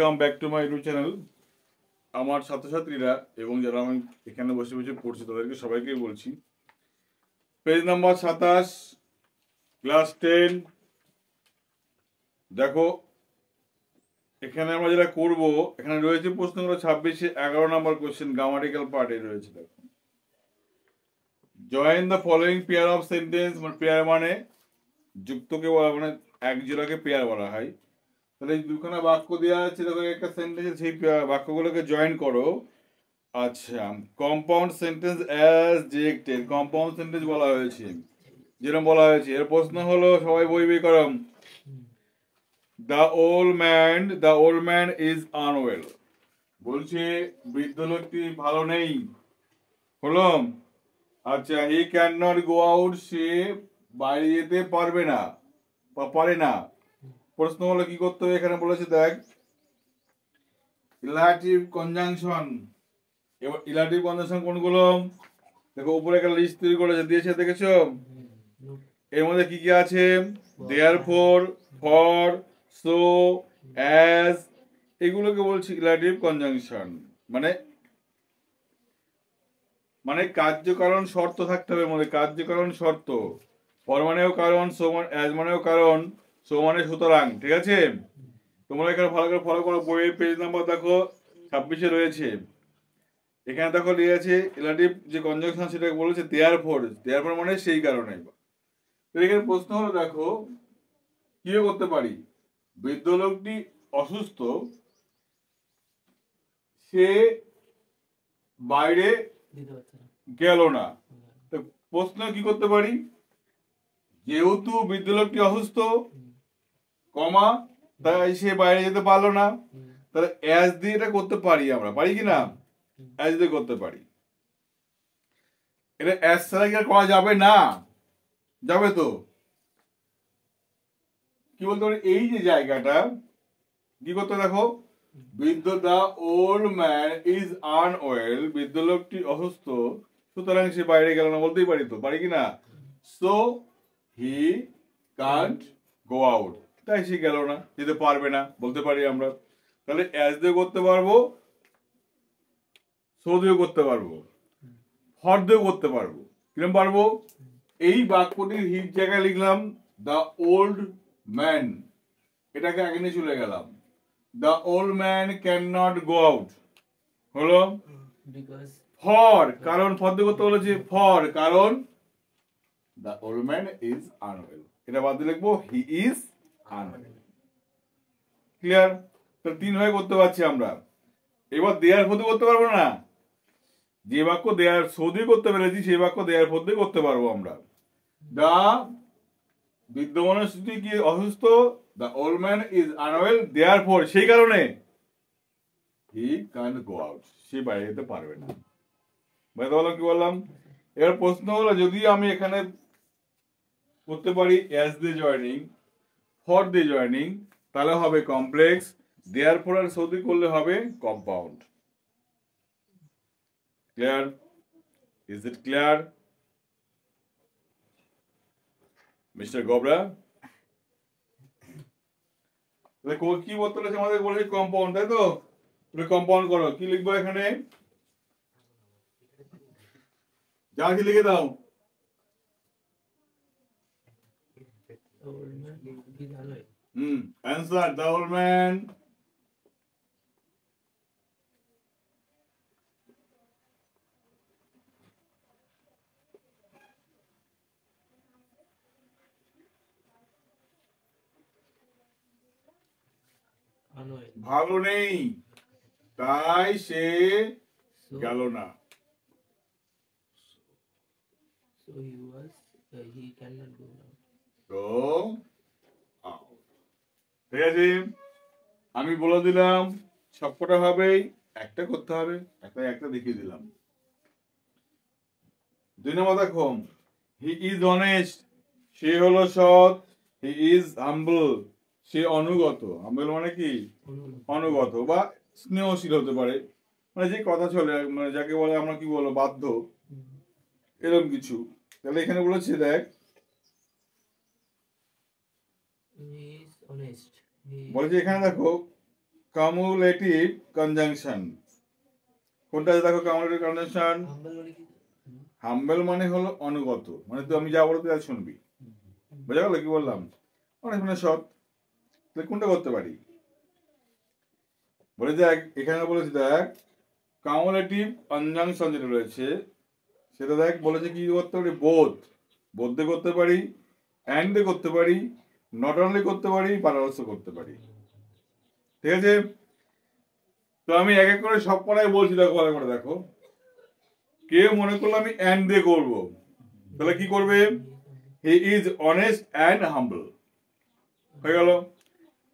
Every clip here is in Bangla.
Welcome back to my YouTube channel. আমার ছাত্রছাত্রীরা এবং যারা আমি এখানে বসে বসে পড়ছি তাদেরকে সবাইকেই বলছি, পেজ নাম্বার 27, ক্লাস 10। দেখো এখানে আমরা যেটা করব, এখানে রয়েছে প্রশ্নগুলো 26-এ 11 নম্বর কোশ্চেন, গ্রামাটিক্যাল পার্টে রয়েছে। দেখো, join the following pair of sentence, মানে পেয়ার মানে যুক্তকে বলা, মানে এক জোড়াকে পেয়ার বলা হয়। তাহলে এই দুখানা বাক্য দেওয়া আছে, দেখো একটা সেন্টেন্স, সেই বাক্যগুলোকে জয়েন করো। আচ্ছা, compound sentence as directed, compound sentence বলা হয়েছে, যেরকম বলা হয়েছে। এর প্রশ্ন হলো, সবাই বই করম, the old man is unwell. বলছে বৃদ্ধ লোকটি ভালো নেই, হলো। আচ্ছা, he can not go out, সে বাইরে যেতে পারবে না বা পারে না। প্রশ্ন হলো কি করতে হবে, এখানে বলেছে দেখ, রিলেটিভ কনজাংশন। এবার রিলেটিভ কনজাংশন কোনগুলো, দেখো উপরে একটা লিস্ট তৈরি করেছে, দিয়েছে, দেখেছো? এর মধ্যে কি কি আছে? দেয়ারফর, ফর, সো, অ্যাজ, এগুলোকে বলছি রিলেটিভ কনজাংশন। মানে মানে কার্যকারণ শর্ত থাকতে হবে এর মধ্যে, কার্যকারণ শর্ত। ফর মানেও কারণ, সো মানে, অ্যাজ মানেও কারণ, সো মানে সুতরাং। ঠিক আছে, তোমরা এখানে ভালো করে ফলো করো। বইয়ের পেজ নাম্বার দেখো 26-এ রয়েছে। এখানে দেখো লিখেছে রিলেটিভ যে কনজাংশন, সেটাকে বলেছে দেয়ারফর। দেয়ারফর মানে সেই কারণে। এখানে প্রশ্ন হলো, দেখো কিভাবে করতে পারি। বৃদ্ধ লোকটি অসুস্থ, সে বাইরে গেল না। তো প্রশ্ন কি করতে পারি, যেহেতু বৃদ্ধ লোকটি অসুস্থ, কমা, তাই সে বাইরে যেতে পারলো না, তাহলে অ্যাজ দিয়ে এটা করতে পারি আমরা, পারি কি না? অ্যাজ দিয়ে করতে পারি। এটা অ্যাজ ছাড়া কি আর করা যাবে না? যাবে তো। কি বলতে পারি, এই যে জায়গাটা কি করতে, দেখো, বৃদ্ধ, the old man is unwell, বৃদ্ধ লোকটি অসুস্থ, সুতরাং সে বাইরে গেল না, বলতেই পারি তো, পারি কি না? So he Kant go out, তাই সে গেল না, যেতে পারবে না, বলতে পারি আমরা। তাহলে অ্যাজ দিয়ে করতে পারবো, সো দিয়ে করতে পারবো, ফর দিয়েও করতে পারবো। কিরকম পারবো? এই বাক্যটির হির জায়গায় লিখলাম দ্য ওল্ড ম্যান, এটাকে আগে নিয়ে চলে গেলাম। The old man cannot go out, হলো। ফর, কারণ, ফর দিয়ে করতে বলেছি, ফর কারণ the old man is unwell, এটা বাদ দিয়ে লিখবো he is unwell। ক্লিয়ার? তো 3 ভাবে করতে পারছি আমরা। এবার দেয়ার ফর দিয়ে করতে পারবো না, যে বাক্য দেয়ার সো দিয়ে করতে পেরেছি সেই বাক্য দেয়ার ফর দিয়ে করতে পারবো আমরা। দা বিদ্যমান স্থিতি কি অসুস্থ, the old man is unwell, therefore সেই কারণে he can't go out, সে বাইরে যেতে পারবে না। বুঝতে পারলাম কি বললাম? এবার প্রশ্ন হলো, যদি আমি এখানে করতে পারি অ্যাজ দিয়ে জয়েনিং, ফর দিয়ে জয়েনিং, তাহলে হবে কমপ্লেক্স, therefore আর সো দিয়ে করলে হবে compound. Clear? Is it clear mister Gobra? কি বলতে বলেছে আমাদের, বলেছে কম্পাউন্ড, তাই তো? কম্পাউন্ড করো, কি লিখবো এখানে, যা কি লিখে দাও। অ্যান্সার, দ্য ওল্ড ম্যান ভালো নেই, তাই সে গেল না। ঠিক আছে, আমি বলে দিলাম সবকটা ভাবেই একটা করতে হবে, একটা দেখিয়ে দিলাম। 2 নম্বর দেখো, হি ইজ অনেস্ট, সে হলো সৎ। হি ইজ হাম্বল, সে অনুগত। হাম্বল মানে কি? অনুগত বা স্নেহশীল হতে পারে, মানে যে কথা চলে, মানে যাকে বলে আমরা কি বলো, বাধ্য, এরকম কিছু। তাহলে এখানে বলেছে দেখ, বলেছে এখানে দেখো কামুলেটিভ কনজাংশন। কোনটা দেখো কামুলেটিভ কনজাংশন? হাম্বল মানে হলো অনুগত, মানে তুই আমি যা বলতে তাই শুনবি। বোঝা গেল কি বললাম? অনেক মানে সৎ। তাহলে কোনটা করতে পারি? বলে দেখ, এখানে বলেছে দেখ কামুলেটিভ কনজাংশন যেটা রয়েছে সেটা দেখ বলেছে কি করতে পারি, বোথ। বোথ দিয়ে করতে পারি, অ্যান্ড দিয়ে করতে পারি, নট অনলি করতে পারি, বাট অলসো করতে পারি। ঠিক আছে, তো আমি এক এক করে সব পড়াই বলছি, দেখো ভালো করে দেখো। কে মনে করলো আমি অ্যান্ড দিয়ে করবো, তাহলে কি করবে? He is honest and humble. হয়ে গেল,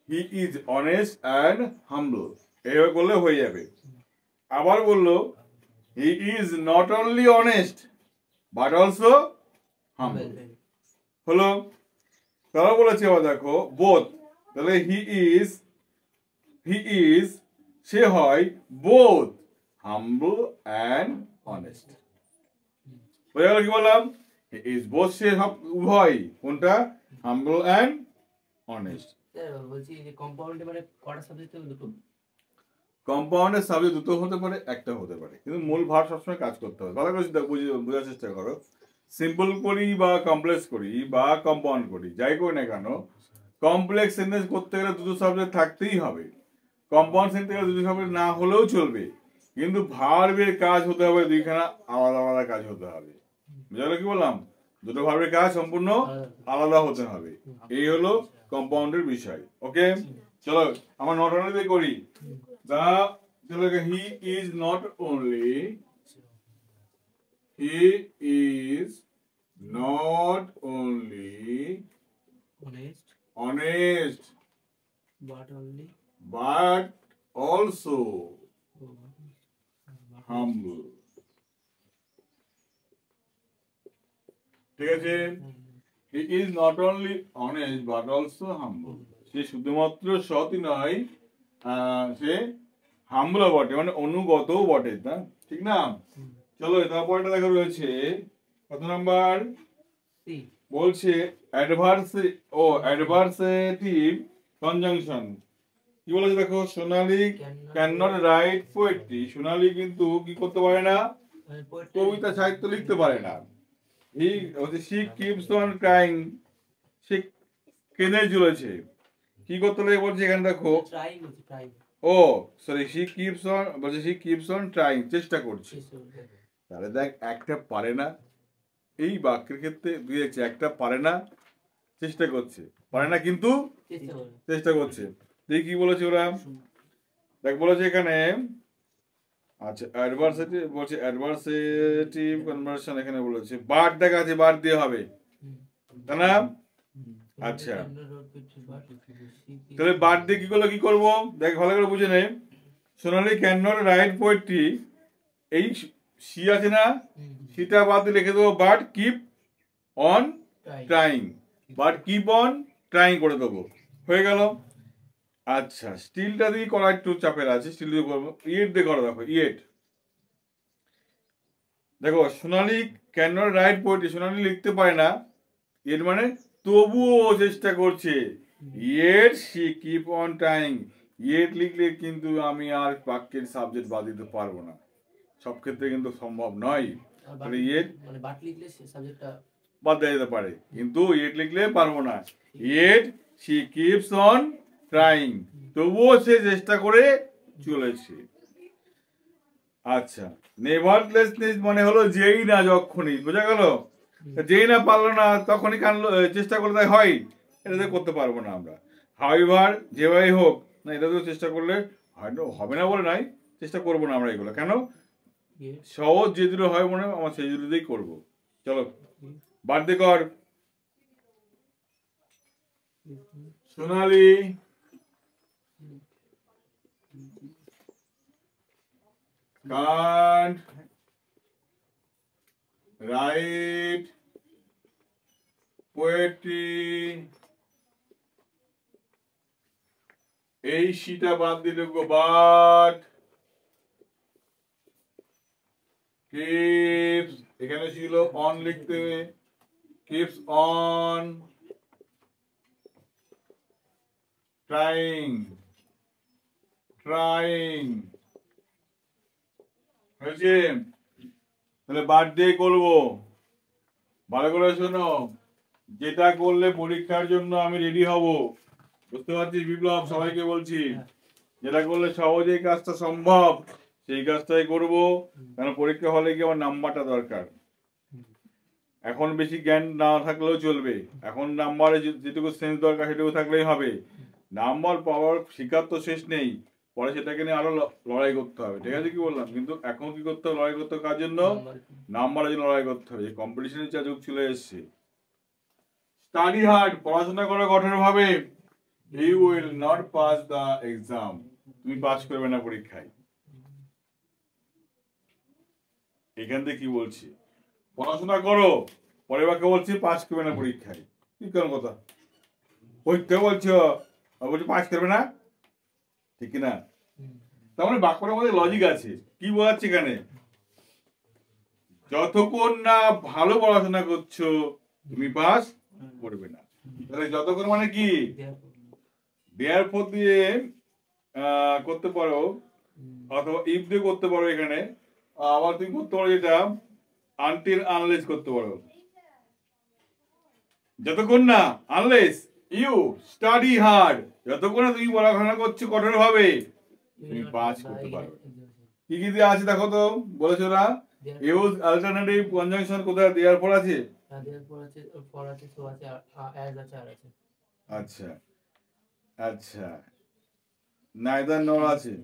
he is honest and humble, এইভাবে করলে হয়ে যাবে। আবার বললো he is not only honest but also humble, হলো। তারা বলেছে আবার দেখো বোথ, তাহলে হি ইজ সে হয় বোথ হাম্বল অ্যান্ড অনেস্ট। বোঝা গেল কি বললাম? হি ইজ বোথ, সে সব উভয়। কোনটা? হাম্বল অ্যান্ড অনেস্ট। বলছি যে কম্পাউন্ডে মানে কটা সাবজেক্ট হবে? দুটো। কম্পাউন্ডের সাবজেক্ট দুটো হতে পারে, একটা হতে পারে, কিন্তু মূল ভার সবসময় কাজ করতে হবে। ভালো করে বোঝার চেষ্টা করো। সিম্পল করি বা কমপ্লেক্স করি বা কম্পাউন্ড করি, যাই করি না কেন, কমপ্লেক্স সেন্টেন্স করতে গেলে দুটো সাবজেক্ট থাকতেই হবে। কম্পাউন্ড সেন্টেন্স গেলে দুটো সাবজেক্ট না হলেও চলবে, কিন্তু ভার্বের কাজ হতে হবে দুইখানা আলাদা আলাদা কাজ হতে হবে। বুঝা গেল কি বললাম? দুটো ভার্বের কাজ সম্পূর্ণ আলাদা হতে হবে। এই হলো কম্পাউন্ডের বিষয়। ওকে, চলো আমার নট অনলি করি। হি is not only, he is not only honest but also humble। ঠিক আছে, হি is not only honest but also humble। সে শুধুমাত্র সৎই নয়, সে হাম্বলও বটে, মানে অনুগতও বটে, তা ঠিক না? চলো তারপরটা দেখা রয়েছে কত নাম্বার? বলছে অ্যাডভার্সেটিভ কনজাংশন। কি বলেছে দেখো, সোনালী ক্যান নট রাইট পোয়েট্রি। সোনালী কিন্তু কি করতে পারে না? কবিতা সাহিত্য লিখতে পারে না। শি কিপস অন ট্রাইং, সে কেঁদে চলেছে। কি করতে লাগে বলছে এখানে দেখো, ও সরি, শি কিপস অন, বলছে শি কিপস অন ট্রাইং, চেষ্টা করছে। তাহলে দেখ একটা পারে না, এই বাক্যের ক্ষেত্রে দিয়েছে একটা পারে না, চেষ্টা করছে, পারে না কিন্তু চেষ্টা করছে। দেখি কি বলেছে ওরা, দেখ বলেছে এখানে, আচ্ছা অ্যাডভার্সেটিভ বলছে, অ্যাডভার্সেটিভ কনভার্সন এখানে বলেছে বাট দেখা আছে, বাট দিয়ে হবে, তাই না? আচ্ছা, তাহলে বাট দিয়ে কি করলো, কি করবো দেখ ভালো করে বুঝে নে। সোনালী ক্যান নট রাইট পোয়েট্রি, এই সি আছে না, সিটা বাদ দিয়ে লিখে দেবো but keep on trying, but keep on trying করে দেবো, হয়ে গেল। আচ্ছা, স্টিলটা দিয়ে করা একটু চাপের আছে, স্টিল দিয়ে করবো, ইয়েট দিয়ে করা, দেখো ইয়েট। দেখো সোনালী ক্যান নট রাইট পোয়েট্রি, সোনালী লিখতে পারে না, ইয়েট মানে তবুও চেষ্টা করছে। Yet she keep on trying, yet লিখলে কিন্তু আমি আর বাক্যের সাবজেক্ট বাদ দিতে পারবো না, সব ক্ষেত্রে কিন্তু সম্ভব নয়। তাহলে ইয়েট মানে বাট লিখলে সাবজেক্টটা বাদ দেওয়া যেতে পারে, কিন্তু ইয়েট লিখলে পারবো না। Yet she keeps on trying, তবুও সে চেষ্টা করে চলেছে। আচ্ছা, নেভারলেসনেস মানে হলো যেই না যখনই, বোঝা গেল? যেই না পারলো না তখনই কানলো, চেষ্টা করলে তাই হয়, এটাতে করতে পারবো না আমরা। হাউএভার, যেভাবেই হোক না, এটাতেও চেষ্টা করলে হয়তো হবে না বলে নাই, চেষ্টা করবো না আমরা এগুলো। কেন? সহজ যে দুটো হয় মনে হয় আমার সেই দুটোতেই করবো। চলো বার্থডে কর। সোনালী can't write poetry, এই সিটা বাদ দিলে গো, বাট keeps, এখানে ছিল অন লিখতে, keeps on trying, ট্রাইং। হয়েছে? তাহলে বার্থডে করবো। ভালো করে শোনো, যেটা করলে পরীক্ষার জন্য আমি রেডি হব, বুঝতে পারছিস বিপ্লব? সবাইকে বলছি, যেটা করলে সহজেই কাজটা সম্ভব সেই কাজটাই করব। কারণ পরীক্ষা হলে কি আমার নাম্বারটা দরকার। এখন বেশি জ্ঞান না থাকলেও চলবে, এখন নাম্বারে যেটুকু সেন্স দরকার সেটুকু থাকলেই হবে। নাম্বার পাওয়ার শিকার তো শেষ নেই, পরে সেটাকে নিয়ে আরো লড়াই করতে হবে। ঠিক আছে কি বললাম? কিন্তু এখন কি করতে হবে? লড়াই করতে হবে কার জন্য? নাম্বারের জন্য লড়াই করতে হবে। কম্পিটিশনের যা যুগ চলে এসছে। স্টাডি হার্ড, পড়াশোনা করো কঠোরভাবে। You will not pass the exam, তুমি পাস করবে না পরীক্ষায়। এখান থেকে কি বলছি? পড়াশোনা করো, পরে বাক্য বলছি পাস করবে না পরীক্ষায়। কি কোন কথা? পরীক্ষা বলছো বলছি পাস করবে না, ঠিক না? তার মানে বাক্যটার মধ্যে লজিক আছে। কি বোঝাচ্ছে এখানে? যতক্ষণ না ভালো পড়াশোনা করছো তুমি পাস করবে না। তাহলে যতক্ষণ মানে কি? দেয়ারফর দিয়ে করতে পারো, অথবা ইফ দিয়ে করতে পারো। এখানে আবার তুমি করতে পারো যেটা আনটিল আনলেস করতে পারো। যতক্ষণ না, আনলেস ইউ স্টাডি হার্ড, যতক্ষণ না তুমি পড়াশোনা করছো কঠোরভাবে তুমি পাস করতে পারো। কি কি দিয়ে আছে দেখো তো, বলেছো না? ইউজ অল্টারনেটিভ কনজাংশন কোথায়? দেয়ার ফর আছে, আচ্ছা আচ্ছা, নাইদার নর আছে,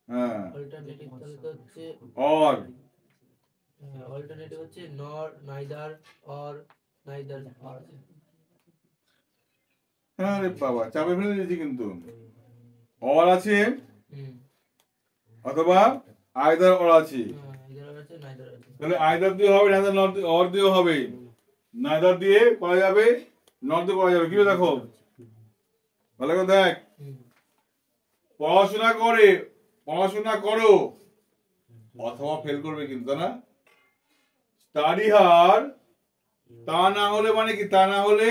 হ্যাঁ, অর অল্টারনেটিভ হচ্ছে নর, নাইদার, অর, নাইদার, অর আছে। হ্যাঁ রে বাবা, চাপে ফেলে দিয়েছি কিন্তু। অর আছে অথবা আইদার অর আছে। তাহলে আইদার দিয়ে হবে, নাইদার নট, অর দিয়েও হবে। নাইদার দিয়ে করা যাবে, নট দিয়ে করা যাবে। কি দেখো ভালো করে দেখ। পড়াশোনা করে, পড়াশোনা করো অথবা ফেল করবে কিন্তু, না? স্টাডি হার্ড, তা না হলে মানে কি? তা না হলে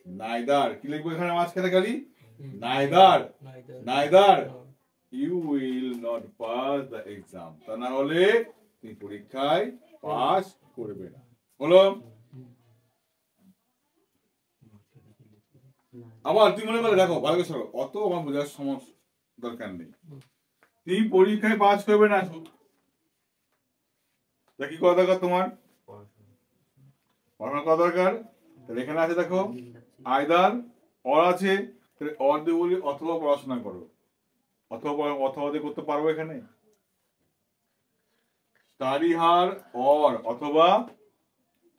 নাইদার, কি লিখবো এখানে মাঝখানে খালি? Neither, neither you will not pass the exam, তা না হলে তুমি পরীক্ষায় পাস করবে না। বলো। আবার তুই মনে করে দেখো, ভালো করে অত আমার বোঝার সমস্যা দরকার নেই। তুমি পরীক্ষায় পাস করবে না, তা কি করা দরকার তোমার? পড়াশোনা করা দরকার। তাহলে এখানে আছে দেখো আইদার, অর আছে, তাহলে অর দিয়ে বলি অথবা পড়াশোনা করো, অথবা অথবা দিয়ে করতে পারবো এখানে। স্টাডি হার্ড অর, অথবা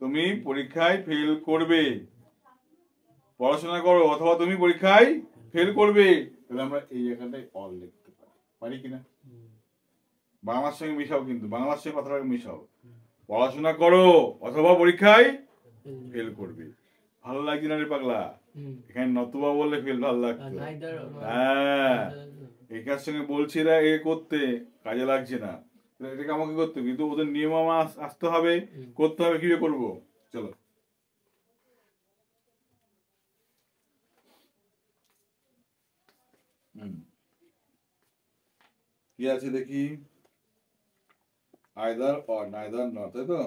তুমি পরীক্ষায় ফেল করবে। পড়াশোনা করো অথবা তুমি পরীক্ষায় ফেল করবে। তাহলে আমরা এই জায়গাটায় অর লিখতে পারি, পারি কিনা? বাংলার সঙ্গে মিশাও, কিন্তু বাংলার সঙ্গে কথাটাকে মিশাও। পড়াশোনা করো অথবা পরীক্ষায় ফেল করবে। ভালো লাগছে না রে পাগলা? এখানে নতুবা বললে ফেল ভালো লাগতো। হ্যাঁ, এটার সঙ্গে বলছি না এ করতে, কাজে লাগছে না, এটাকে আমাকে করতে, কিন্তু ওদের নিয়ম আমার আসতে হবে, করতে হবে। কিভাবে করবো? চলো। কি আছে দেখি? আইদার অর, নাইদার নট, তাই তো?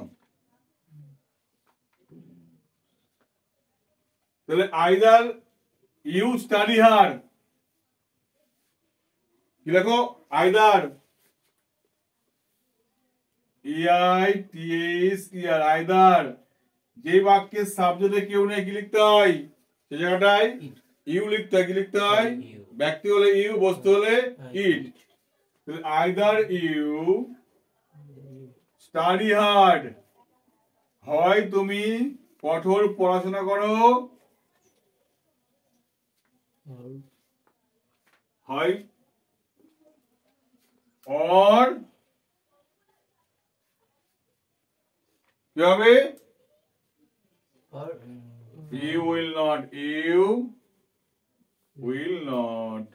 তাহলে আইদার ইউ স্টাডি হার্ড, কি লেখো? Either EITHER, either. যে বাক্যের সাবজেক্টে কেউ নেই কি লিখতে হয়? সে জায়গাটায় ইউ লিখতে হয়। কি লিখতে হয়? ব্যক্তি হলে ইউ, বস্তু হলে ইট। আইদার ইউ স্টাডি হার্ড, হয় তুমি কঠোর পড়াশোনা করো, হয় অর কি হবে? You will not, you will not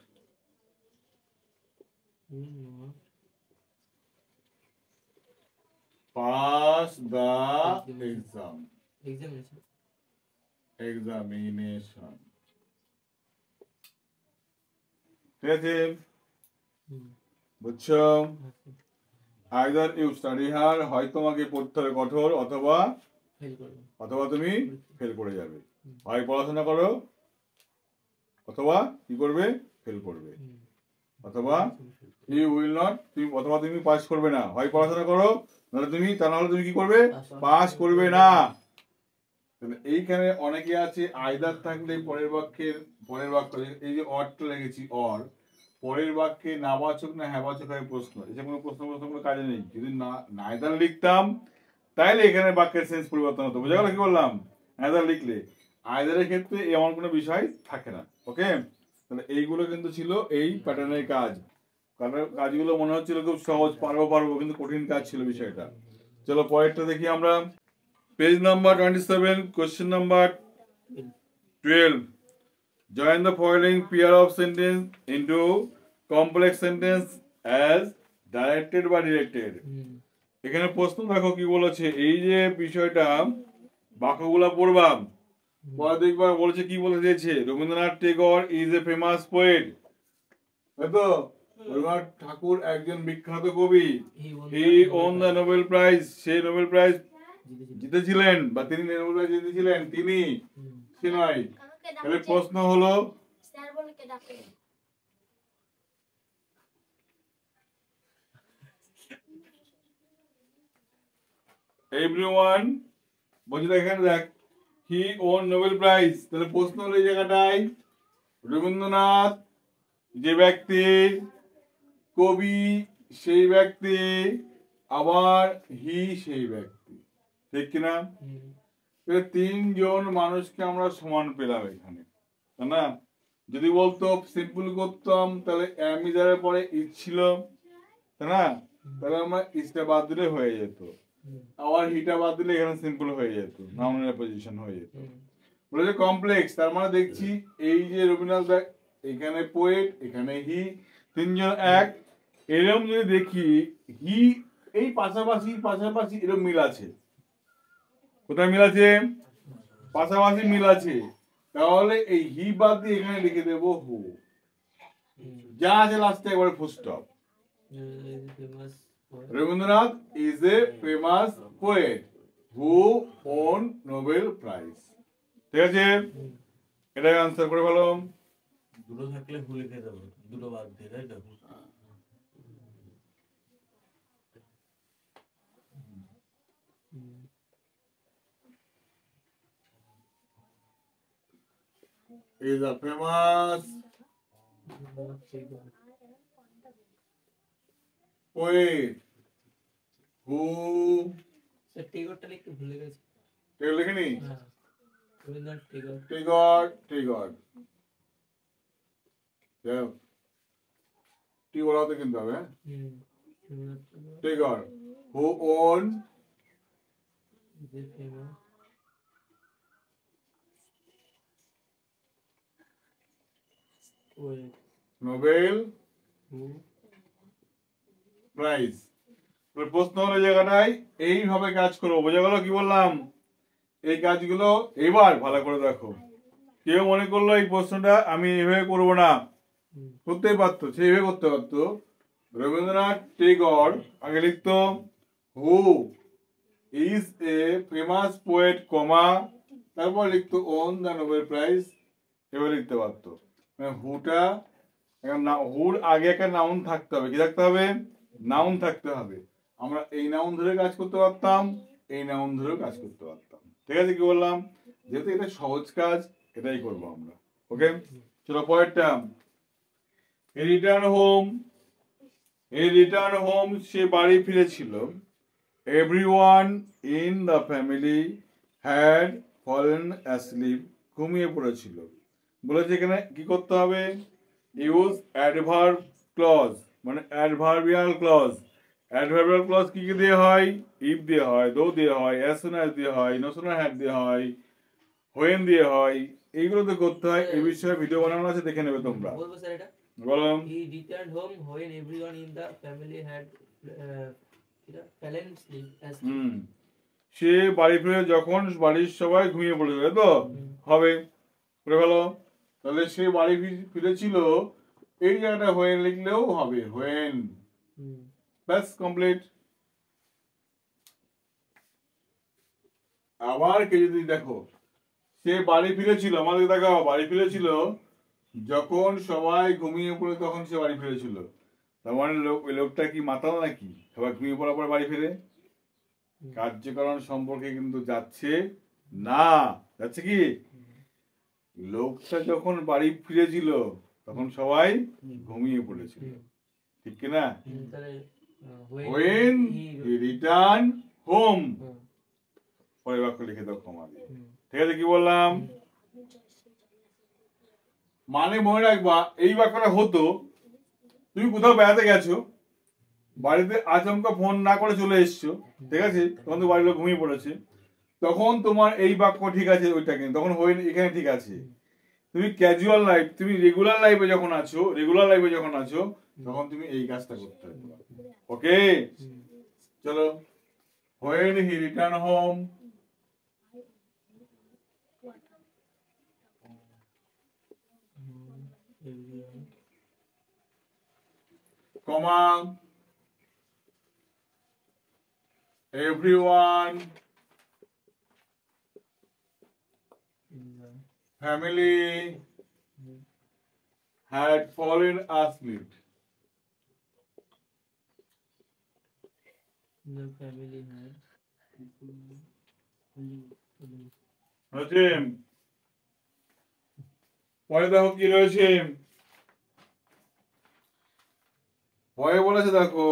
pass the examination. ঠিক আছে, হুম, বুঝছো? আচ্ছা, আইদার ইউ স্টাডি হার্ড, হয় তোমাকে পড়তে হবে কঠোর, অথবা ফেল করবো তুমি পরীক্ষা। ফেল করে যাবে। হয় পড়াশোনা করো, অথবা কি করবে, ফেল করবে, হুম, অথবা ইউ উইল নট, অথবা তুমি পাস করবে না। হয় পড়াশোনা করো, নাহলে তুমি, তা নাহলে তুমি কি করবে, পাস করবে না। তাহলে এইখানে অনেকে আছে আইদার থাকলে পরের বাক্য, এই যে অরটা লেগেছি অর, পরের বাক্যে নাবাচক না হ্যাবাচক হয় প্রশ্ন, এসে কোনো প্রশ্ন কোনো কাজে নেই। যদি নাইদার লিখতাম তাইলে এখানে বাক্যের সেন্স পরিবর্তন হতো। বোঝা গেল কি বললাম? নাইদার লিখলে, আইদারের ক্ষেত্রে এমন কোনো বিষয় থাকে না। ওকে, তাহলে এইগুলো কিন্তু ছিল এই প্যাটার্নের কাজ। কাজগুলো মনে হচ্ছিল খুব সহজ, পারবো, কিন্তু কঠিন কাজ ছিল বিষয়টা। চলো পরেরটা দেখি আমরা। Page number 27, question number 12. Join the following pair of sentence into complex sentence as directed বা directed. হুম, এখানে প্রশ্ন দেখো কি বলেছে, এই যে বিষয়টা বাক্যগুলা পড়বা, পরে দেখবা বলেছে কি বলে দিয়েছে, Rabindranath Tagore is a famous poet. তাইতো, রবীন্দ্রনাথ ঠাকুর একজন বিখ্যাত কবি। হি ওন দ্য নোবেল প্রাইজ, সেই নোবেল প্রাইজ জিতেছিলেন, বা তিনি নোবেল প্রাইজ জিতেছিলেন, তিনি, সে নয়। তাহলে প্রশ্ন হলো, এভরিওয়ান, বলছি দেখেন, দেখ, হি ওন নোবেল প্রাইজ, তাহলে প্রশ্ন হলো এই জায়গাটায় রবীন্দ্রনাথ যে ব্যক্তি, কবি সেই ব্যক্তি, আবার হি সেই ব্যক্তি, ঠিক কিনা? হুম, তিনজন মানুষকে আমরা সমান পেলাম এখানে, তাই না? যদি বলতো সিম্পল করতাম তাহলে অ্যামিজারের পরে ইজ ছিল, তাই না? তাহলে আমরা ইজটা বাদ দিলে হয়ে যেত, হুম, আবার হিটা বাদ দিলে এখানে সিম্পল হয়ে যেত, নাউনের পজিশন হয়ে যেত। হুম, বলে কমপ্লেক্স, তার মানে দেখছি এই যে রবীন্দ্রনাথ, এখানে পোয়েট, এখানে হি, তিনজন এক। এরকম যদি দেখি হি, এই পাশাপাশি এরকম মিল আছে, কোথায় মিল আছে, পাশাপাশি মিল আছে। তাহলে এই হি বাদ দিয়ে এখানে লিখে দেবো হু, যা আছে লাস্টে একবারে full stop. Famous Rabindranath is a famous poet who won Nobel prize. ঠিক আছে, এটাই আনসার করে ফেলো। দুটো থাকলে ভুল লিখে দেবো, দুটো বাদ দিয়ে, তাই তো? Is a famous poet who, টেগরটা লিখতে ভুলে গেছি। টেগর লিখিনি, হ্যাঁ, রবীন্দ্রনাথ টেগর। টেগর টি বলাতে কিন্তু হবে, হুম, Rabindranath Tagore Tagore who own is a famous poet Nobel who prize. প্রশ্ন হলো জায়গাটায় এইভাবে কাজ করবো। বোঝা গেল কি বললাম? এই কাজগুলো এবার ভালো করে দেখো। কেউ মনে করলো এই প্রশ্নটা আমি এইভাবে করবো না, করতেই পারতো, সেইভাবে করতে পারতো। রবীন্দ্রনাথ টেগর আগে লিখতো who is a famous poet comma, তারপর লিখতো ওন দ্য নোবেল প্রাইজ, এভাবে লিখতে পারতো। মানে হুটা, হুর আগে একটা নাউন থাকতে হবে, কি থাকতে হবে, নাউন থাকতে হবে। আমরা এই নাউন ধরে কাজ করতে পারতাম, এই নাউন ধরেও কাজ করতে পারতাম। ঠিক আছে, কি বললাম? যেহেতু এটা সহজ কাজ, এটাই করবো আমরা। ওকে, চলো পরেরটা। রিটার্ন হোম, সে বাড়ি ফিরেছিল। Everyone in the family had fallen asleep, ঘুমিয়ে পড়েছিল। বলেছে এখানে কি করতে হবে, ইউজ অ্যাডভার্ব ক্লজ, মানে অ্যাডভার্বিয়াল ক্লজ। অ্যাডভার্বিয়াল ক্লজ কি কি দিয়ে হয়, ইফ দিয়ে হয়, দো দিয়ে হয়, অ্যাজ সুন অ্যাজ দিয়ে হয়, নো সুন হ্যাড দিয়ে হয়, হোয়েন দিয়ে হয়। এইগুলো তো করতে হয়। এই বিষয়ে ভিডিও বানানো আছে, দেখে নেবে তোমরা। বলবো স্যার এটা? বলো। He returned home when everyone in the family had fallen asleep. সে বাড়ি ফিরে যখন বাড়ির সবাই ঘুমিয়ে পড়েছিল, তাই তো হবে করে ভালো। তাহলে সে বাড়ি ফিরেছিল এই জায়গাটা হোয়েন লিখলেও হবে, হোয়েন। ব্যাস কমপ্লিট। আবার কে যদি দেখো সে বাড়ি ফিরেছিল, আমাদের দেখাও, বাড়ি ফিরেছিল যখন সবাই ঘুমিয়ে পড়ে তখন সে বাড়ি ফিরেছিল। তার মানে ওই লোকটা কি মাতাল নাকি সবাই ঘুমিয়ে পড়ার পর বাড়ি ফিরে? কার্যকারণ সম্পর্কে কিন্তু যাচ্ছে না। যাচ্ছে কি, লোকটা যখন বাড়ি ফিরেছিল তখন সবাই ঘুমিয়ে পড়েছিল, ঠিক কিনা? when he returned home, পরের বাক্য লিখে দাও কমা দিয়ে। ঠিক আছে, কি বললাম? মানে মনে রাখবা এই বাক্যটা হতো তুমি কোথাও বেড়াতে গেছো, বাড়িতে আচমকা ফোন না করে চলে এসছো, ঠিক আছে, তখন তো বাড়ির লোক ঘুমিয়ে পড়েছে, তখন তোমার এই বাক্য ঠিক আছে, ওইটা কিন্তু তখন এখানে ঠিক আছে। তুমি ক্যাজুয়াল লাইফ, তুমি রেগুলার লাইফে যখন আছো তখন তুমি এই কাজটা করতে হবে। ওকে, চলো। when he returned home, comma, everyone, family had fallen asleep. The family had হচ্ছে পরে দেখো কি রয়েছে, পরে বলেছে দেখো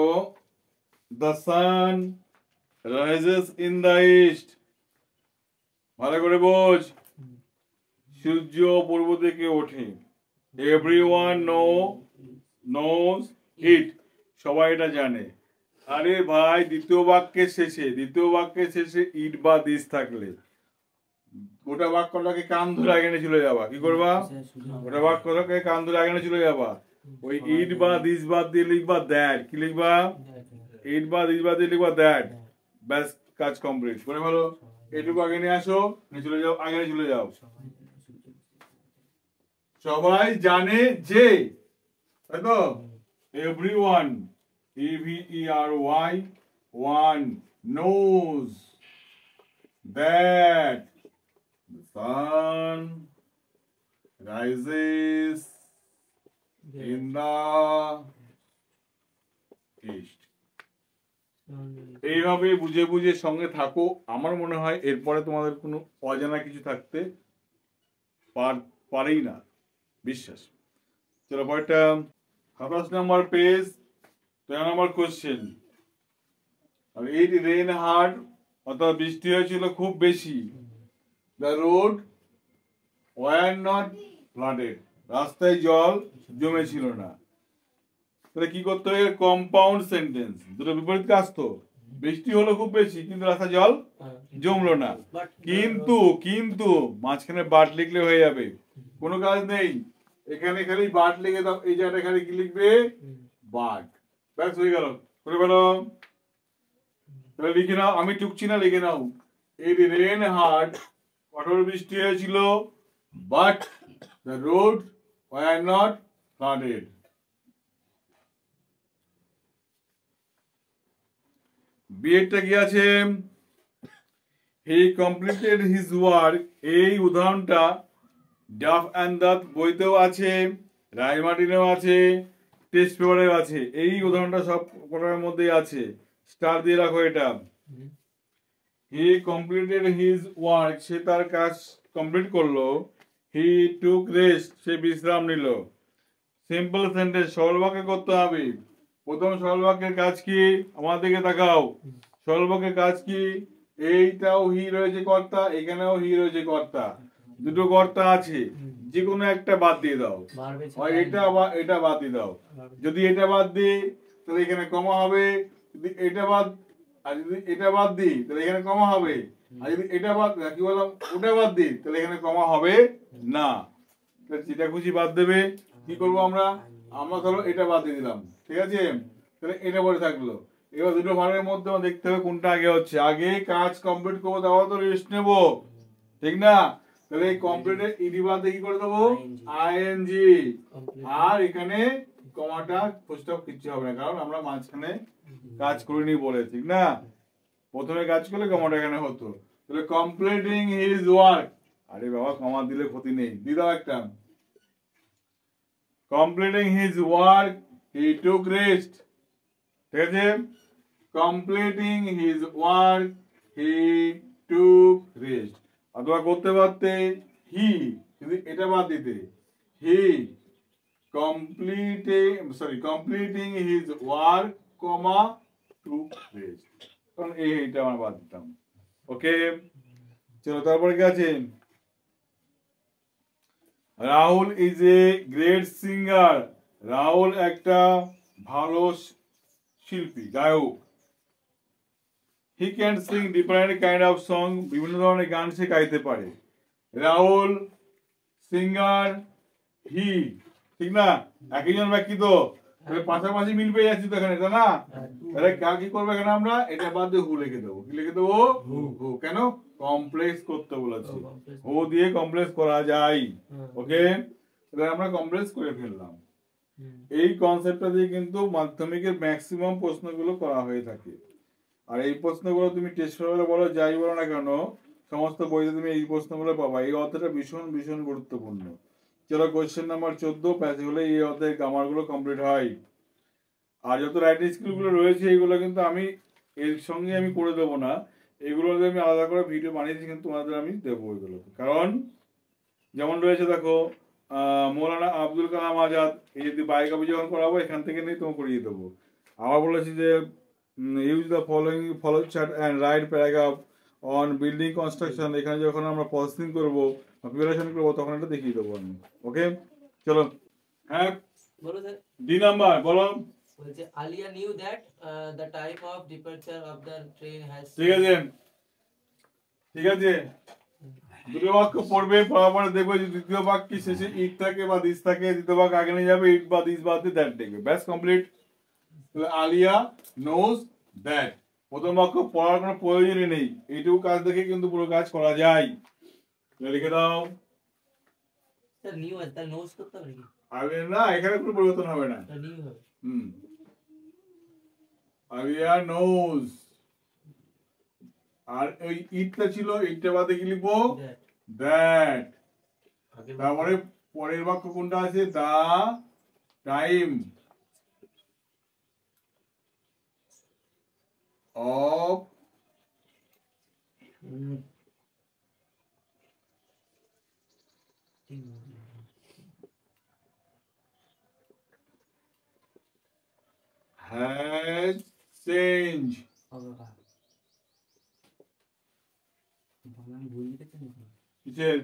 the sun rises in the east, ভালো করে বোঝ, সূর্য পূর্ব থেকে ওঠে। everyone knows it, সবাই এটা জানে। আরে ভাই দ্বিতীয় বাক্যের শেষে ইট বা দিস থাকলে গোটা বাক্যটাকে কান ধরে আগে চলে যাবা, কি করবা? গোটা বাক্যটাকে কান ধরে আগে চলে যাবা, ওই ইট বা দিস বাদ দিয়ে লিখবা দ্যাট। কি লিখবা? ইট বা দিস বাদ দিয়ে লিখবা দ্যাট। ব্যাস, কাজ কমপ্লিট করে ভালো। এটুকু আগে নিয়ে আসো, চলে যাও, আগে চলে যাও। সবাই জানে যে, তাই তো? everyone, everyone knows that the sun rises in the east. এইভাবে বুঝে বুঝে সঙ্গে থাকো। আমার মনে হয় এরপরে তোমাদের কোনো অজানা কিছু থাকতে পারেই না, বিশ্বাস। চলো পরেরটা, 27 নম্বর পেজ, 13 নম্বর কোশ্চেন। ইট রেন হার্ড, অর্থাৎ বৃষ্টি হয়েছিল খুব বেশি। The road were not flooded, রাস্তায় জল জমেছিল না। তাহলে কি করতে হবে? কম্পাউন্ড সেন্টেন্স, দুটো বিপরীত কাজ তো। বৃষ্টি হলো খুব বেশি কিন্তু রাস্তায় জল জমলো না, কিন্তু মাঝখানে বাট লিখলে হয়ে যাবে, কোনো কাজ নেই। এখানে খালি বাট লিখে দাও, এই জায়গাটা খালি কি লিখবে? বাট। ব্যাস হয়ে গেল, করে ফেলো। তাহলে লিখে নাও, আমি টুকছি না, লিখে নাও। ইট রেন হার্ড, কঠোর বৃষ্টি হয়েছিল, but the road were not flooded. বিয়েরটা কি আছে? হি কমপ্লিটেড হিজ ওয়ার্ক, এই উদাহরণটা ডাফ অ্যান্ড দাঁত বইতেও আছে, রাইমার্টিনেও আছে, টেস্ট পেপারেও আছে। এই উদাহরণটা সব কটার মধ্যেই আছে, স্টার দিয়ে রাখো এটা। হি কমপ্লিটেড হিজ ওয়ার্ক, সে তার কাজ কমপ্লিট করলো। হি টুক রেস্ট, সে বিশ্রাম নিল। সিম্পল সেন্টেন্স, সরল বাক্যে করতে হবে। প্রথম সরল বাক্যের কাজ কি? আমার দিকে তাকাও। সরল বাক্যের কাজ কি? এইটাও হি রয়েছে কর্তা, এখানেও হি রয়েছে কর্তা, দুটো কর্তা আছে, যে কোনো একটা বাদ দিয়ে দাও, এটা বা এটা বাদ দিয়ে দাও। যদি এটা বাদ দিই তাহলে এখানে কমা হবে, যদি এটা বাদ, আর যদি এটা বাদ দিই তাহলে এখানে কমা হবে, আর যদি এটা বাদ, কি বললাম, ওটা বাদ দিই তাহলে এখানে কমা হবে না। যেটা খুশি বাদ দেবে। কি করবো আমরা? আমরা ধরো এটা বাদ দিয়ে দিলাম, ঠিক আছে, তাহলে এটা পরে থাকলো। এবার দুটো ভাগের মধ্যে দেখতে হবে কোনটা আগে হচ্ছে। আগে কাজ কমপ্লিট করবো, তারপর তো রেস্ট নেবো, ঠিক না? তাহলে কমপ্লিটের ইডি বাদে কি করে দেবো আইএনজি আর এখানে কমাটা ফুলস্টপ কিচ্ছু হবে না কারণ আমরা মাঝখানে কাজ করিনি বলে ঠিক না প্রথমে কাজ করলে কমাটা এখানে হতো তাহলে কমপ্লিটিং হিজ ওয়ার্ক আরে বাবা কমা দিলে ক্ষতি নেই দিয়ে দাও একটা completing his work he took rest ঠিক আছে completing his work he took rest অথবা করতে পারতে he কিন্তু এটা বাদ দিতে he completing his work comma took rest কারণ এইটা আমরা বাদ দিতাম ওকে চলো তারপরে কি আছে Rahul is a great singer Rahul একটা ভালো শিল্পী গায়ক he can sing different kind of song বিভিন্ন ধরনের গান সে গাইতে পারে রাহুল সিঙ্গার হি ঠিক না একইজন ব্যক্তি তো পাশাপাশি মিল পেয়ে যাচ্ছি তো এখানে তাই না তাহলে কি করবো এখানে আমরা এটা বাদ দিয়ে হু লিখে দেবো কি লিখে দেবো হু কেন কমপ্লেক্স করতে বলেছি ও দিয়ে কমপ্লেক্স করা যায় ওকে তাহলে আমরা কমপ্লেক্স করে ফেললাম এই কনসেপ্টটা দিয়ে কিন্তু মাধ্যমিকের ম্যাক্সিমাম প্রশ্নগুলো করা হয়ে থাকে আর এই প্রশ্নগুলো তুমি টেস্ট পেপারে বলো যাই বলো না কেন সমস্ত বইতে তুমি এই প্রশ্নগুলো পাবা এই অধ্যায়টা ভীষণ ভীষণ গুরুত্বপূর্ণ চলো কোয়েশ্চেন নাম্বার 14 প্যাচ হলে এই অধ্যায়ের গ্রামারগুলো কমপ্লিট হয় আর যত রাইটিং স্কিলগুলো রয়েছে এগুলো কিন্তু আমি এর সঙ্গে আমি করে দেবো না এগুলো আমি আলাদা করে ভিডিও বানিয়েছি কিন্তু তোমাদের আমি দেবো এগুলো কারণ যেমন রয়েছে দেখো মৌলানা আব্দুল কালাম আজাদ এই যদি বায়োগ্রাফি যখন করাবো এখান থেকে নিয়ে তোমাকে করিয়ে দেবো আবার বলেছি যে use the follow chart and write paragraph on building construction এখানে যখন আমরা প্রসেসিং করবো প্রিপারেশন করবো তখন এটা দেখিয়ে দেবো আমি ওকে চলো হ্যাঁ বলো স্যার ডি নাম্বার বলো বলছে Aliya knew that the time of departure of the train has ঠিক আছে ঠিক আছে দুটো বাক্য পড়বে পড়ার পরে দেখবে যে দ্বিতীয় বাক্য শেষে ইট থাকে বা দিস থাকে দ্বিতীয় বাক্য আগে নিয়ে যাবে ইট বা দিস বাদ দিয়ে দ্যাট দেখবে ব্যাস কমপ্লিট তাহলে আলিয়া নোজ দ্যাট প্রথম বাক্য পড়ার কোনো প্রয়োজনই নেই এইটুকু কাজ দেখে কিন্তু পুরো কাজ করা যায় লিখে দাও স্যার নিউ আছে তার নোজ করতে হবে নাকি আরে না এখানে কোনো পরিবর্তন হবে না নিউ হবে আলিয়া নোজ আর ওই ইটটা ছিল ইটটা বাদে কি লিখবো দ্যাট তারপরে পরের বাক্য কোনটা আছে the time of has changed কিসের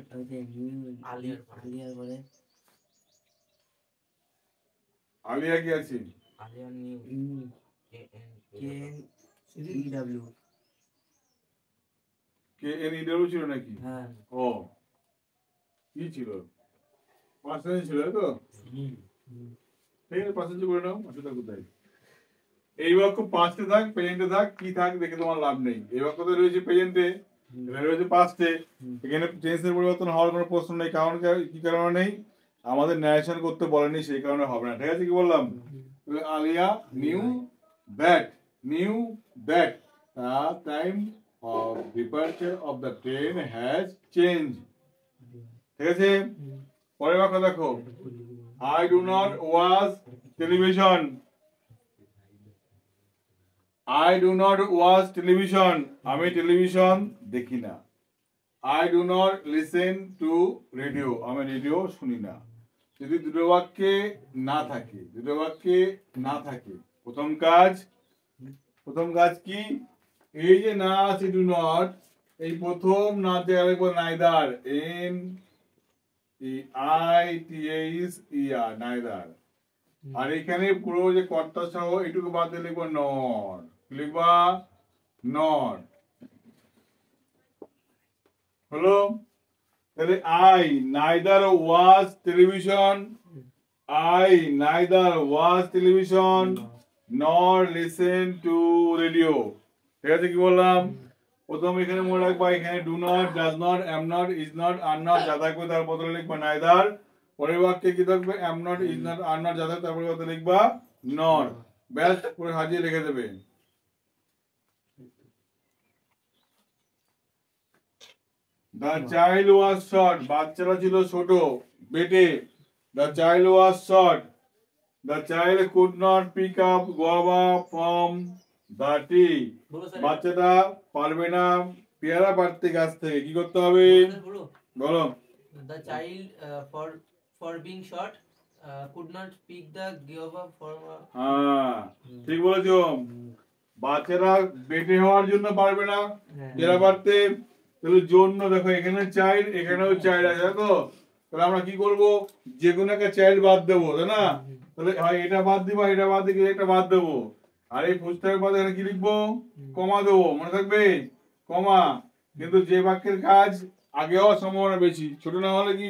আলিয়া কি আছে Aliya knew K N E W ছিল নাকি হ্যাঁ ও কি ছিল পার্সেন্টেজ ছিল তো ঠিক আছে পার্সেন্টেজ করে নাও আসলে কোথায় এই বাক্য পাস্টে থাক প্রেজেন্টে থাক কি থাক দেখে তোমার লাভ নেই এই বাক্যতে রয়েছে প্রেজেন্টে এখানে রয়েছে পাস্টে এখানে টেন্সের পরিবর্তন হওয়ার কোনো প্রশ্ন নেই কারণ কি কারণে নেই আমাদের ন্যারেশন করতে বলেনি সেই কারণে হবে না ঠিক আছে কি বললাম Aliya knew that the time of departure of the train has changed ঠিক আছে পরের বাক্য দেখো I do not watch television আমি টেলিভিশন দেখি না I do not listen to radio আমি রেডিও শুনি না যদি দুটো বাক্যে না থাকে প্রথম কাজ কি এই যে না আছে ডু নট এই প্রথম না জায়গায় লিখবো neither N E I T H E R neither আর এখানে পুরো যে কর্তা সহ এইটুকু বাদ দিয়ে লিখবো নট লিখবা নট হলো তাহলে I neither watch television nor listen to radio ঠিক আছে কি বললাম প্রথম এখানে মনে রাখবা, এখানে do not, does not, am not, is not, are not, যা থাকবে তার বদলে লিখবা নাইদার। পরের বাক্যে কি থাকবে? Am not, is not, are not, যা থাকবে তার বদলে লিখবা নট। ব্যাস, পুরো সাজিয়ে রেখে দেবে। The child was short. বাচ্চারা ছিল ছোট, বেটে। The child was short. The child could not pick up guava from the tree. বলো স্যার, বাচ্চাটা পারবে না পেয়ারা পাড়তে গাছ থেকে। কি করতে হবে? বলো। বলো। The child for being short could not pick the guava from হ্যাঁ, ঠিক বলেছো। বাচ্চারা বেটে হওয়ার জন্য পারবে না পেয়ারা পাড়তে। তাহলে জন্য দেখো, এখানে চাইল্ড, এখানেও চাইল্ড আছে, দেখো। তাহলে আমরা কি করব? যে কোনো একটা চাইল্ড বাদ দেবো, তাই না? তাহলে হয় এটা বাদ দিব, এটা বাদ দিয়ে এটা বাদ দেবো। আর এই পুস্তকের পরে এখানে কি লিখবো? কমা দেবো, মনে থাকবে? কমা। কিন্তু যে বাক্যের কাজ আগে হওয়ার সম্ভাবনা বেশি, ছোট না হলে কি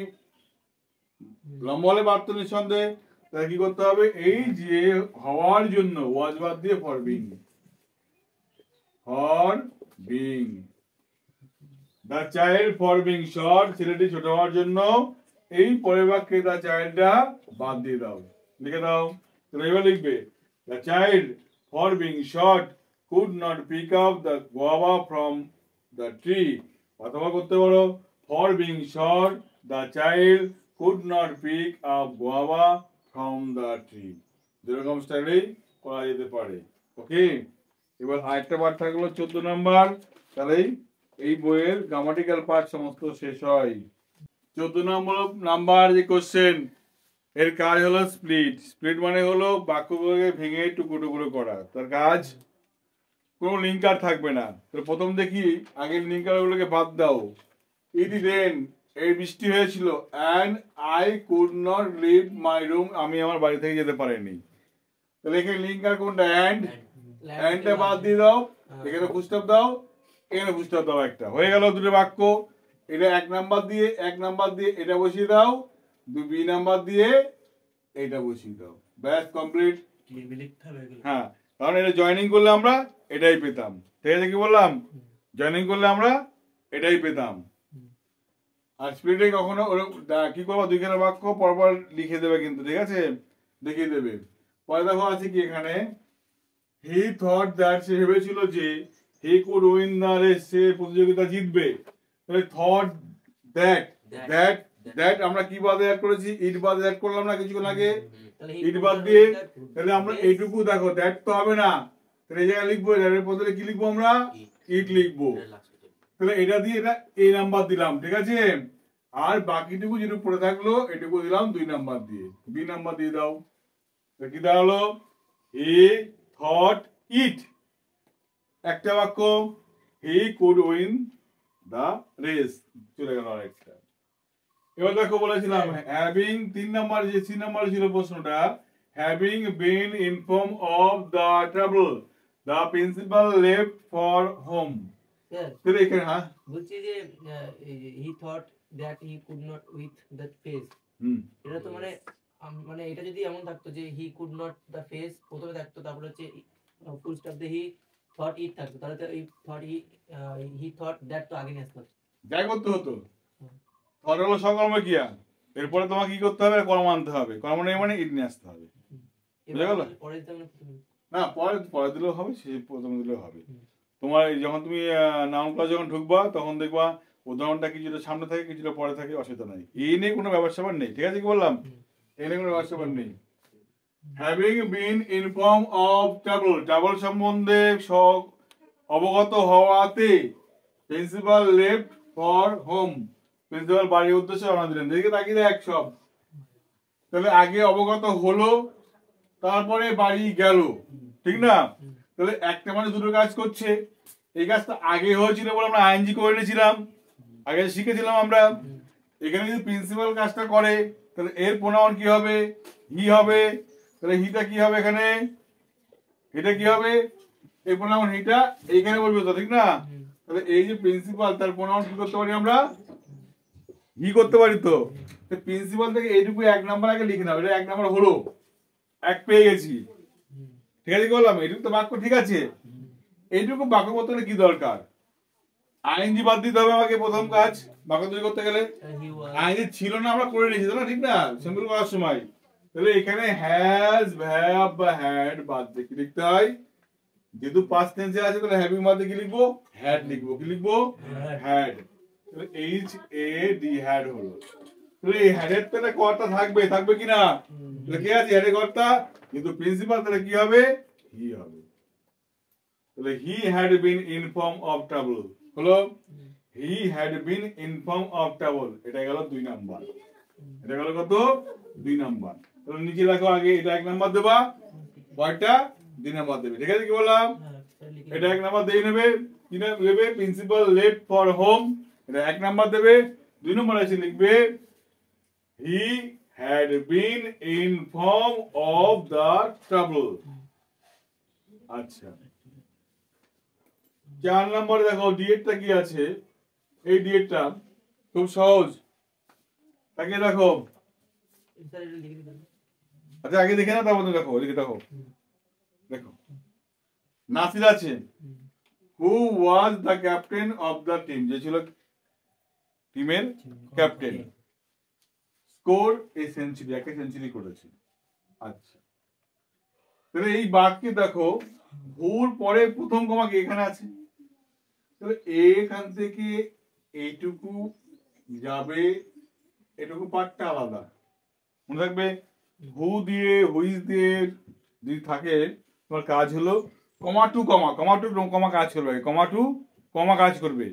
লম্বা হলে বাদ তো নিঃসন্দেহে। তাহলে কি করতে হবে? এই যে হওয়ার জন্য ওয়াজ বাদ দিয়ে for being. For being. The child for being short, ছেলেটি ছোট হওয়ার জন্য। এই পরের বাক্যে the childটা বাদ দিয়ে দাও, লিখে দাও। তাহলে এবার লিখবে the child for being short could not pick up the guava from the tree। অথবা করতে পারো for being short the child could not pick up guava from the tree। যেরকম স্টাইলেই করা যেতে পারে। ওকে, এবার আরেকটা পার্ট থাকলো 14 নম্বর। তাহলেই এই বইয়ের গ্রামাটিক্যাল পার্ট সমস্ত শেষ হয়। 14 নাম্বার যে কোশ্চেন, এর কাজ হলো স্প্লিট। স্প্লিট মানে হলো বাক্যগুলোকে ভেঙে টুকরো টুকরো করা। তার কাজ কোনো লিঙ্কার থাকবে না। তো প্রথম দেখি আগের লিঙ্কারগুলোকে বাদ দাও। ইট রেন, এই বৃষ্টি হয়েছিল। And I could not leave my room, আমি আমার বাড়ি থেকে যেতে পারিনি। তাহলে এখানে লিঙ্কার কোনটা? অ্যান্ডটা বাদ দিয়ে দাও, এখানে ফুলস্টপ দাও, এখানে ফুলস্টপ দাও। একটা হয়ে গেল দুটো বাক্য। এটা 1 নাম্বার দিয়ে, 1 নাম্বার দিয়ে এটা বসিয়ে দাও, 2 নাম্বার দিয়ে এটা বসিয়ে দাও। ব্যাস, কমপ্লিট। লিখতে হবে এগুলো। হ্যাঁ, কারণ এটা জয়েনিং করলে আমরা এটাই পেতাম। ঠিক আছে, কি বললাম? জয়েনিং করলে আমরা এটাই পেতাম। আর স্প্লিটে কখনো কি করবো? 2 খানা বাক্য পরপর লিখে দেবে কিন্তু, ঠিক আছে? দেখিয়ে দেবে। পরে দেখো আছে কি এখানে, হি থট দ্যাট, সে ভেবেছিল যে he could win the race, সে প্রতিযোগিতা জিতবে। তাহলে থট দ্যাট, দ্যাট দ্যাট আমরা কি বাদে অ্যাড করেছি? ইট বাদে অ্যাড করলাম না কিছুক্ষণ আগে? ইট বাদ দিয়ে তাহলে আমরা এইটুকু, দেখো দ্যাট তো হবে না, তাহলে এই জায়গায় লিখবো, এর বদলে কি লিখবো? আমরা ইট লিখবো। তাহলে এটা দিয়ে এটা এই নাম্বার দিলাম, ঠিক আছে? আর বাকিটুকু যেটুকু পড়ে থাকলো এটুকু দিলাম 2 নাম্বার দিয়ে। বি নাম্বার দিয়ে দাও। কি দাঁড়ালো? হি থট ইট, একটা বাক্য। He could win the race, চলে গেল আরেকটা। এবার দেখো বলেছিলাম হ্যাভিং, 3 নাম্বার যে 3 নাম্বার ছিল প্রশ্নটা, having been inform of the trouble the principal left for home. তাহলে এখানে হ্যাঁ বলছি যে he thought that he could not with the face, এটা তো মানে মানে এটা যদি এমন থাকতো যে he could not the face প্রথমে থাকতো, তারপরে হচ্ছে ফুল স্টপ দিয়ে হি থট ইট থাকতো, তাহলে তো এই থট হি থট দ্যাট তো আগে নিয়ে আসতো। যাই করতে হতো, থট হলো সকর্ম ক্রিয়া। এরপরে তোমাকে কি করতে হবে? কর্ম আনতে হবে। কর্ম নেই মানে ইট নিয়ে আসতে হবে। বুঝে গেল? পরে দিতে হবে না, পরে দিলেও হবে, সে প্রথমে দিলেও হবে। তোমার যখন তুমি নাউন ক্লাস যখন ঢুকবা তখন দেখবা উদাহরণটা কিছুটা সামনে থাকে, কিছুটা পরে থাকে, অসুবিধা নাই। এই নিয়ে কোনো ব্যাপার স্যাপার নেই, ঠিক আছে? কি বললাম? এই নিয়ে কোনো ব্যাপার স্যাপার নেই। Having been inform of trouble, trouble সম্বন্ধে অবগত হওয়াতে principal left for home, principal বাড়ির উদ্দেশ্যে রওনা দিলেন। দেখে তাকিয়ে দেখ সব। তাহলে আগে অবগত হলো, তারপরে বাড়ি গেল, ঠিক না? তাহলে একটা মানে দুটো কাজ করছে। এই কাজটা আগে হয়েছিল বলে আমরা আইএনজি করে নিয়েছিলাম, আগে শিখেছিলাম আমরা। এখানে যদি প্রিন্সিপাল কাজটা করে তাহলে এর প্রোনাউন কি হবে? হি হবে। তাহলে হিটা কি হবে? এখানে হিটা কি হবে? এই প্রোনাউন হিটা এইখানে বলবে তো, ঠিক না? তাহলে এই যে প্রিন্সিপাল, তার প্রোনাউন কি করতে পারি আমরা? হি করতে পারি। তো প্রিন্সিপাল থেকে এইটুকু 1 নাম্বার আগে লিখে নাও। এটা 1 নাম্বার হলো, 1 পেয়ে গেছি, ঠিক আছে? কি বললাম? এইটুকু তো বাক্য, ঠিক আছে? এইটুকু বাক্য করতে হলে কি দরকার? আইএনজি বাদ দিতে হবে আমাকে প্রথম কাজ বাক্য তৈরি করতে গেলে। he was আইএনজি ছিল না, আমরা করে নিয়েছি না, ঠিক না, সিম্পল করার সময়। তাহলে এখানে হ্যাজ ভ্যাব বা হ্যাড বাদ দিয়ে কি লিখতে হয়, যেহেতু পাস্ট টেন্সে আছে তাহলে হ্যাভিং বাদ দিয়ে কি লিখবো, হ্যাড লিখবো। কি লিখবো, হ্যাড। তাহলে এইচ এ ডি হ্যাড হলো। তাহলে এই হ্যাডের তাহলে কর্তা থাকবে, থাকবে কিনা, তাহলে কি আছে হ্যাডের কর্তা, কিন্তু প্রিন্সিপাল তাহলে কি হবে, হি হবে। তাহলে he had been inform of trouble হলো, he had been inform of trouble, এটা গেল 2 নাম্বার। এটা গেল কত, 2 নাম্বার। তাহলে নিচে রাখো আগে, এটা 1 নাম্বার দেবা, পরেরটা 2 নাম্বার দেবে, ঠিক আছে? কি বললাম, এটা 1 নাম্বার দিয়ে নেবে, কি নেবে, প্রিন্সিপাল লেফট ফর হোম, এটা 1 নাম্বার দেবে। 2 নম্বর আছে লিখবে হি had been inform of the trouble. আচ্ছা, 4 নম্বরে দেখো ডিএডটা কি আছে, এই ডিএডটা খুব সহজ, তাকে দেখো। স্যার এটা লিখে দিবেন। আচ্ছা আগে দেখে না, তারপর দেখো, লিখে দেখো। দেখো নাসির আছে, who was the captain of the team, যে ছিল টিমের ক্যাপ্টেন, স্কোর এ সেঞ্চুরি, একটা সেঞ্চুরি করেছে। আচ্ছা, তাহলে এই বাক্যে দেখো হুর পরে প্রথম কমা কি এখানে আছে, তাহলে এখান থেকে এইটুকু যাবে, এটুকু পার্টটা আলাদা, মনে রাখবে। হু দিয়ে হুইজ দিয়ে যদি থাকে, তোমার কাজ হলো কমা টু কমা, কমা টু কমা কাজ করবে, কমা টু কমা কাজ করবে।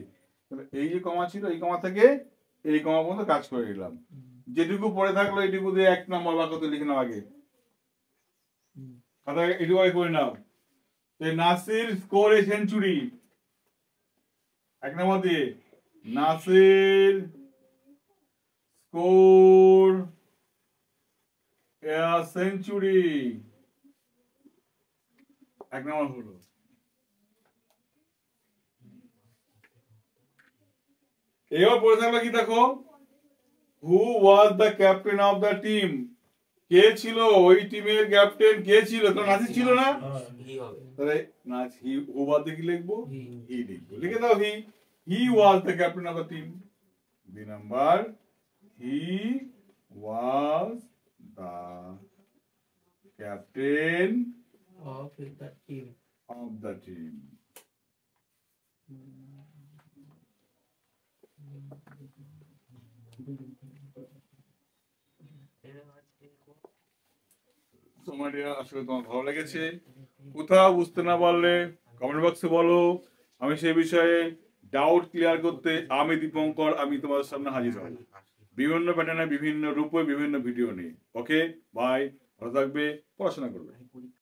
তাহলে এই যে কমা ছিল, এই কমা থেকে এই কমা পর্যন্ত কাজ করে দিলাম। যেটুকু পড়ে থাকলো এইটুকু দিয়ে 1 নম্বর বাক্যতে লিখে নাও আগে, কথা এটুকু আগে করে নাও। নাসির স্কোর এ সেঞ্চুরি, 1 নম্বর দিয়ে নাসির স্কোর এ সেঞ্চুরি, 1 নম্বর হলো। এবার পড়ে থাকলো কি দেখো, who was the captain of the team, কে ছিল ওই টিমের ক্যাপ্টেন, কে ছিল, তো নাসির ছিল না, হি হবে। তাহলে নাস হি, হু বাদ দিয়ে কি লিখবো, হি লিখবো, লিখে দাও he was the captain of the team. 2 number, he was the captain Of the team. of the team. তোমার আসলে তোমার ভালো লেগেছে, কোথাও বুঝতে না পারলে কমেন্ট বক্সে বলো, আমি সেই বিষয়ে ডাউট ক্লিয়ার করতে আমি দীপঙ্কর, আমি তোমাদের সামনে হাজির হব বিভিন্ন প্যাটার্নে, বিভিন্ন রূপে, বিভিন্ন ভিডিও নিয়ে। ওকে বাই, ভালো থাকবে, পড়াশোনা করবে।